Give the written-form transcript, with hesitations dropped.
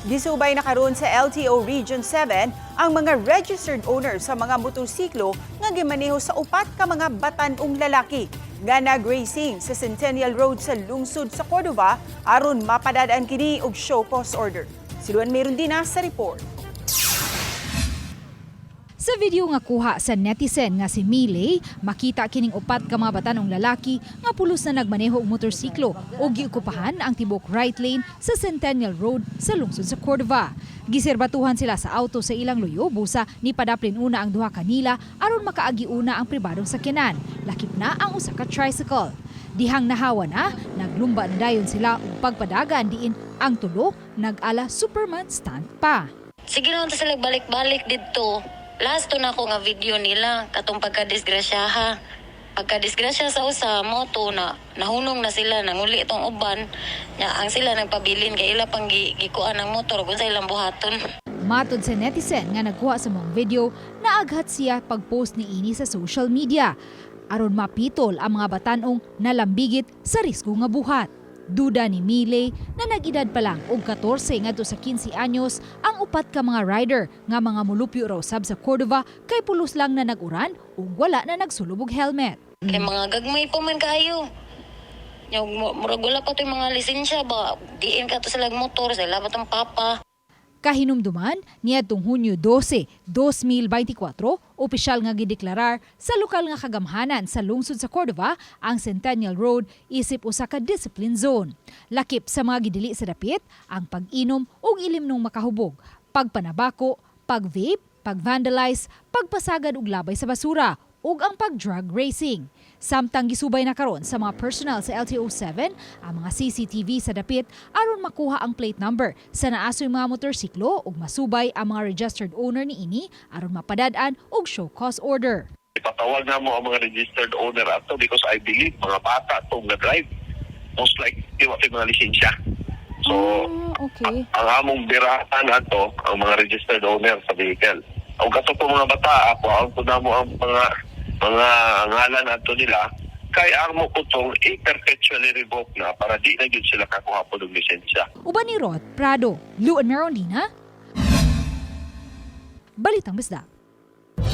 Gisubay na karon sa LTO Region 7 ang mga registered owners sa mga motorsiklo nga gimaneho sa upat ka mga batan-ong lalaki nga nag-racing sa Centennial Road sa lungsod sa Cordova aron mapadadaan kini og show cause order. Siluan meron din sa report. Sa video nga kuha sa netizen nga si Miley, makita kining upat ka mga batanong lalaki nga pulos na nagmaneho og motorsiklo o giukupahan ang tibok right lane sa Centennial Road sa lungsod sa Cordova. Giserbatuhan sila sa auto sa ilang luyo busa ni padaplin una ang duha kanila aron makaagi una ang pribadong sakyanan. Lakip na ang usa ka tricycle. Dihang nahawa na, naglumba na dayon sila og pagpadagan diin ang tulo nag-ala Superman stunt pa. Sige lang ta sila balik-balik dito. Last to na ako nga video nila katong pagka-disgrasya. Pagka-disgrasya sa usa moto na nahunong na sila nanguli itong uban nya ang sila nagpabilin kay ila pang gikuan ang motor kung sa ilang buhaton. Matod sa netizen nga nagkuha sa mong video, naaghat siya pag-post ni ini sa social media aron mapitol ang mga batanong nalambigit sa risgo nga buhat. Duda ni Miley na nag-edad pa lang og 14 ngadto sa 15 anyos ang upat ka mga rider nga mga mulupyo raw sab sa Cordova kay pulos lang na nag-uran ug wala na nagsulubog helmet. Kay mga gagmay pa man kayo. Nya murag wala pa toy mga lisensya ba diin ka to sa motor sa labat ang papa. Kahinumduman niadtong Hunyo 12, 2024, opisyal nga gideklarar sa lokal nga kagamhanan sa lungsod sa Cordova ang Centennial Road isip usa ka discipline zone. Lakip sa mga gidili sa dapit ang pag-inom og ilimnong makahubog, pagpanabako, pag-vape, pag-vandalize, pagpasagad og labay sa basura ug ang pag-drug racing. Samtang gisubay na karon sa mga personnel sa LTO-7 ang mga CCTV sa dapit aron makuha ang plate number sa naasoy mga motorsiklo ug masubay ang mga registered owner ni ini aron mapadad-an og show cause order. Ipatawag na mo ang mga registered owner ato because I believe mga bata itong na-drive. Most likely, mga lisensya. So, okay. ang among birahan ato ang mga registered owner sa vehicle. Ang kato po mga bata, ako ang mo ang mga ngalan ato nila, kaya ang mo kutong perpetually revoke na para di na yun sila kakuha po ng lisensya. Uban ni Rod Prado, Luan Merondina, Balitang Bisdak.